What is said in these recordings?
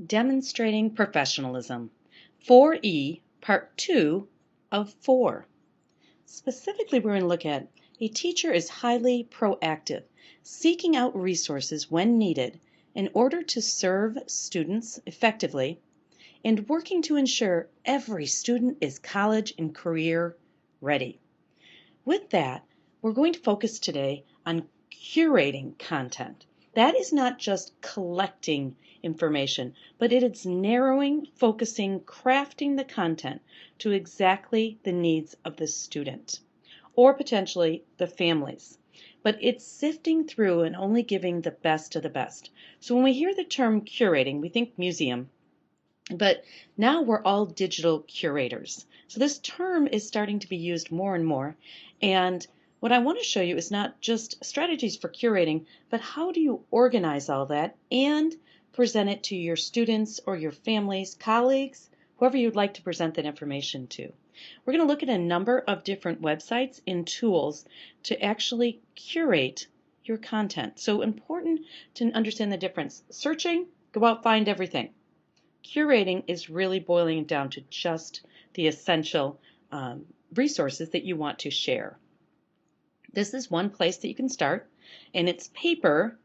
Demonstrating Professionalism, 4E, Part 2 of 4. Specifically, we're going to look at a teacher is highly proactive, seeking out resources when needed in order to serve students effectively and working to ensure every student is college and career ready. With that, we're going to focus today on curating content. That is not just collecting information, but it is narrowing, focusing, crafting the content to exactly the needs of the student or potentially the families. But it's sifting through and only giving the best of the best. So when we hear the term curating, we think museum, but now we're all digital curators. So this term is starting to be used more and more. And what I want to show you is not just strategies for curating, but how do you organize all that and present it to your students or your families, colleagues, whoever you'd like to present that information to. We're going to look at a number of different websites and tools to actually curate your content. So important to understand the difference. Searching, go out, find everything. Curating is really boiling down to just the essential resources that you want to share. This is one place that you can start, and it's paper.li.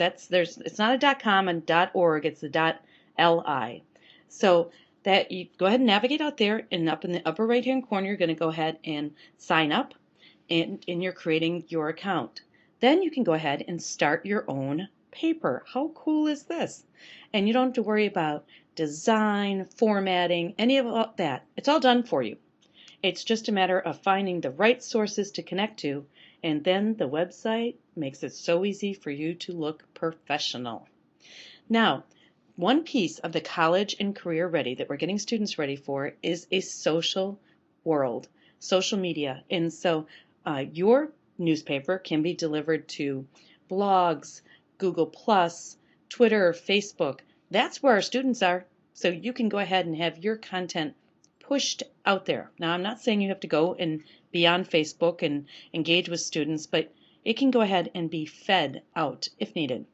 It's not a .com and .org, it's a .li. So that you go ahead and navigate out there, and up in the upper right hand corner you're going to go ahead and sign up, and you're creating your account. Then you can go ahead and start your own paper. How cool is this? And you don't have to worry about design, formatting, any of that. It's all done for you. It's just a matter of finding the right sources to connect to, and then the website makes it so easy for you to look professional. Now, one piece of the college and career ready that we're getting students ready for is a social world, social media. And so your newspaper can be delivered to blogs, Google+, Twitter, Facebook. That's where our students are. So you can go ahead and have your content pushed out there. Now, I'm not saying you have to go and be on Facebook and engage with students, but it can go ahead and be fed out if needed.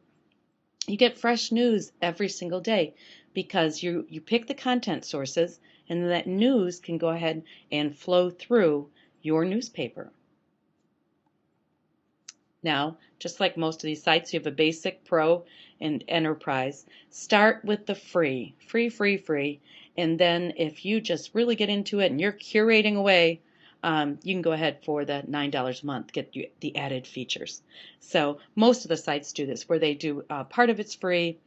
You get fresh news every single day because you pick the content sources, and that news can go ahead and flow through your newspaper. Now, just like most of these sites, you have a basic, pro, and enterprise. Start with the free, and then if you just really get into it and you're curating away, you can go ahead for the $9 a month, get you the added features. So most of the sites do this, where they do part of it's free,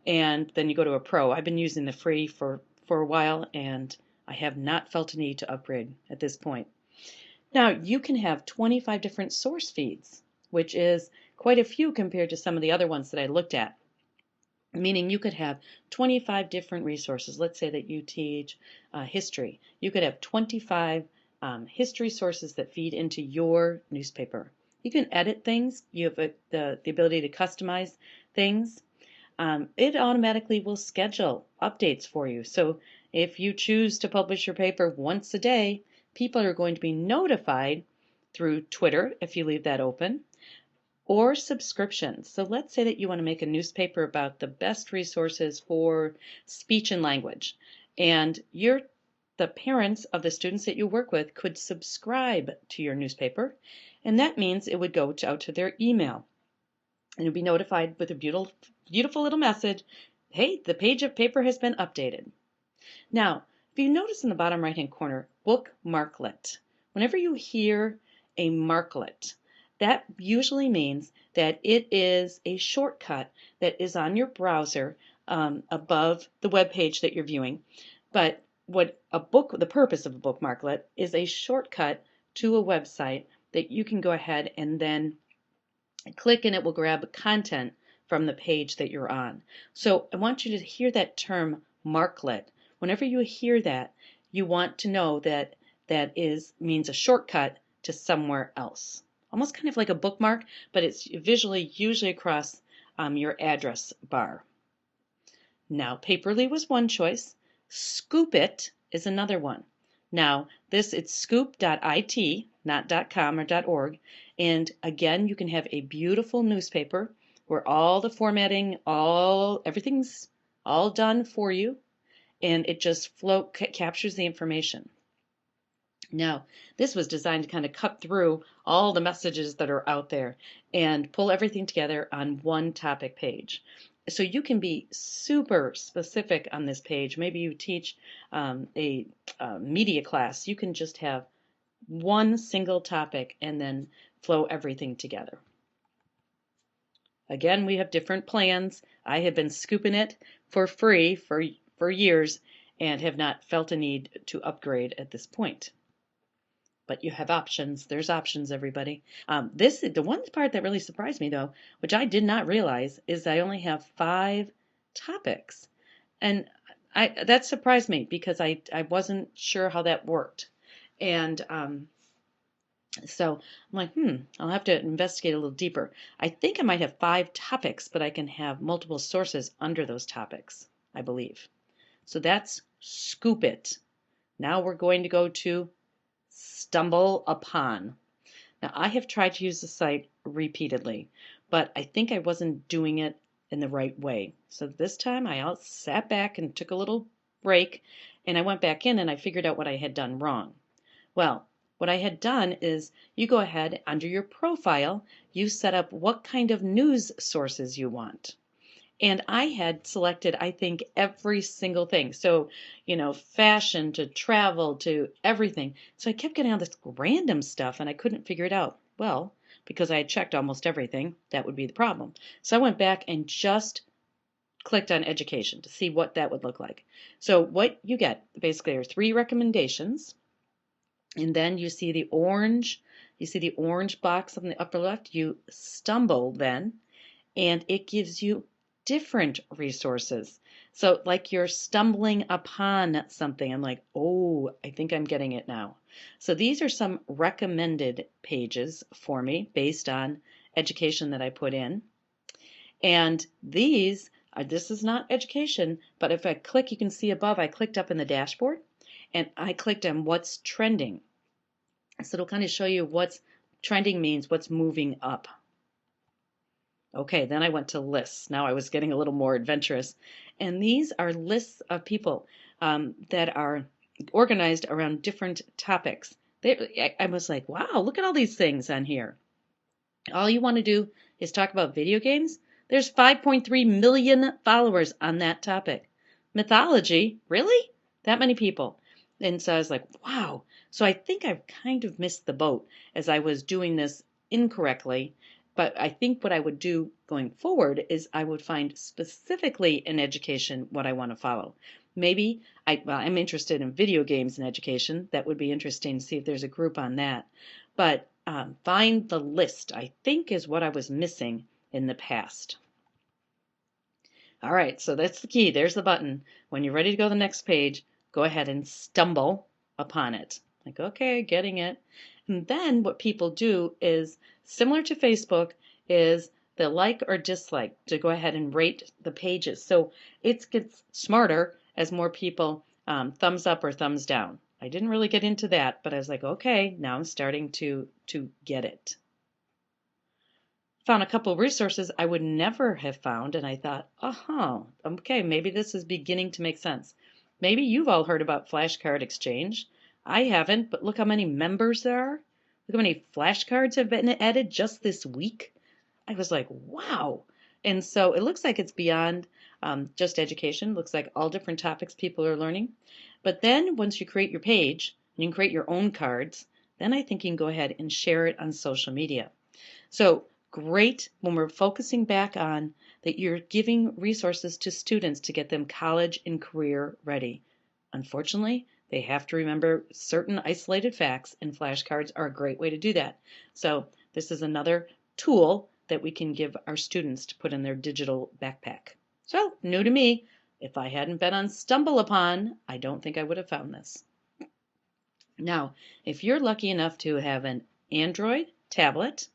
and then you go to a pro. I've been using the free for a while, and I have not felt a need to upgrade at this point. Now, you can have 25 different source feeds, which is quite a few compared to some of the other ones that I looked at. Meaning you could have 25 different resources. Let's say that you teach history. You could have 25 history sources that feed into your newspaper. You can edit things. You have the ability to customize things. It automatically will schedule updates for you. So if you choose to publish your paper once a day, people are going to be notified through Twitter if you leave that open, or subscriptions. So let's say that you want to make a newspaper about the best resources for speech and language, and the parents of the students that you work with could subscribe to your newspaper, and that means it would go out to their email, and you'll be notified with a beautiful little message, hey, the page of paper has been updated. Now, if you notice in the bottom right hand corner, bookmarklet. Whenever you hear a marklet, that usually means that it is a shortcut that is on your browser above the web page that you're viewing. But the purpose of a bookmarklet is a shortcut to a website that you can go ahead and then click, and it will grab content from the page that you're on. So I want you to hear that term marklet. Whenever you hear that, you want to know that means a shortcut to somewhere else. Almost kind of like a bookmark, but it's visually usually across your address bar. Now, Paperly was one choice. Scoop It is another one. Now, it's scoop.it, not .com or .org. And again, you can have a beautiful newspaper where all the formatting, everything's all done for you, and it just captures the information. Now, this was designed to kind of cut through all the messages that are out there and pull everything together on one topic page. So you can be super specific on this page. Maybe you teach a media class. You can just have one single topic and then flow everything together. Again, we have different plans. I have been scooping it for free for years and have not felt a need to upgrade at this point. But you have options. There's options, everybody. The one part that really surprised me, though, which I did not realize, is I only have 5 topics. And that surprised me because I wasn't sure how that worked. And so I'm like, I'll have to investigate a little deeper. I think I might have 5 topics, but I can have multiple sources under those topics, I believe. So that's Scoop It. Now we're going to go to Stumble Upon. Now, I have tried to use the site repeatedly, but I think I wasn't doing it in the right way. So this time I sat back and took a little break, and I went back in and I figured out what I had done wrong. Well, what I had done is you go ahead under your profile, you set up what kind of news sources you want. And I had selected, I think, every single thing. So, fashion to travel to everything. So I kept getting all this random stuff and I couldn't figure it out. Well, because I had checked almost everything, that would be the problem. So I went back and just clicked on education to see what that would look like. So what you get basically are 3 recommendations. And then you see the orange box on the upper left. You stumble then, and it gives you different resources. So like you're stumbling upon something. I'm like, oh, I think I'm getting it now. So these are some recommended pages for me based on education that I put in. And this is not education, but if I click, you can see above, I clicked up in the dashboard and I clicked on what's trending. So it'll kind of show you what's trending means, what's moving up. Okay, then I went to lists. Now I was getting a little more adventurous. And these are lists of people that are organized around different topics. I was like, wow, look at all these things on here. All you want to do is talk about video games. There's 5.3 million followers on that topic. Mythology, really? That many people. And so I was like, wow. So I think I've kind of missed the boat as I was doing this incorrectly. But I think what I would do going forward is I would find specifically in education what I want to follow. Maybe I'm interested in video games and education. That would be interesting to see if there's a group on that. But find the list, I think, is what I was missing in the past. All right, so that's the key. There's the button. When you're ready to go to the next page, go ahead and stumble upon it. Like, okay, getting it. And then what people do is, similar to Facebook, is the like or dislike to go ahead and rate the pages. So it gets smarter as more people thumbs up or thumbs down. I didn't really get into that, but I was like, okay, now I'm starting to get it. Found a couple of resources I would never have found, and I thought, okay, maybe this is beginning to make sense. Maybe you've all heard about Flashcard Exchange. I haven't, but look how many members there are. Look how many flashcards have been added just this week. I was like, wow. And so it looks like it's beyond just education. Looks like all different topics people are learning. But then once you create your page, and you can create your own cards, then I think you can go ahead and share it on social media. So great when we're focusing back on that you're giving resources to students to get them college and career ready. Unfortunately, they have to remember certain isolated facts, and flashcards are a great way to do that. So this is another tool that we can give our students to put in their digital backpack. So new to me. If I hadn't been on Stumble Upon, I don't think I would have found this. Now, if you're lucky enough to have an Android tablet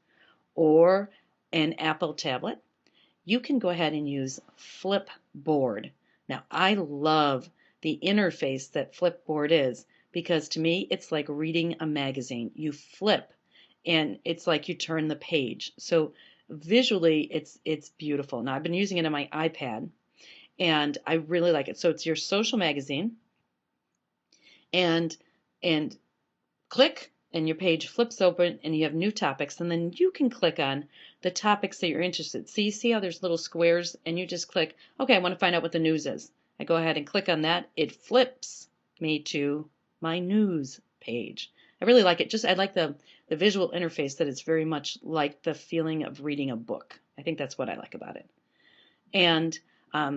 or an Apple tablet, you can go ahead and use Flipboard. Now, I love the interface that Flipboard is because to me, it's like reading a magazine. You flip and it's like you turn the page. So visually it's beautiful. Now I've been using it on my iPad and I really like it. So it's your social magazine, and and click and your page flips open and you have new topics, and then you can click on the topics that you're interested in. So you see how there's little squares and you just click, okay, I want to find out what the news is. I go ahead and click on that. It flips me to my news page. I really like it. I like the visual interface, that it's very much like the feeling of reading a book. I think that's what I like about it. And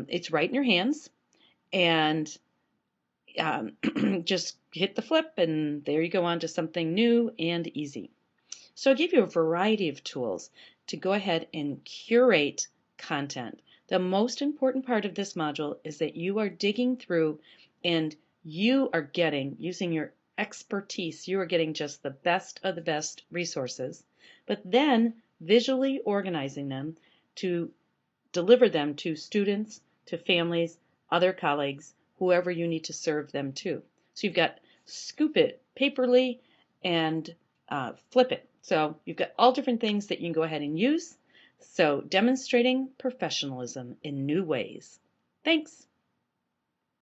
it's right in your hands, and just hit the flip and there you go on to something new and easy. So I give you a variety of tools to go ahead and curate content. The most important part of this module is that you are digging through and you are getting, using your expertise, you are getting just the best of the best resources, but then visually organizing them to deliver them to students, to families, other colleagues, whoever you need to serve them to. So you've got scoop it, paperly, and flip it. So you've got all different things that you can go ahead and use. So demonstrating professionalism in new ways. Thanks.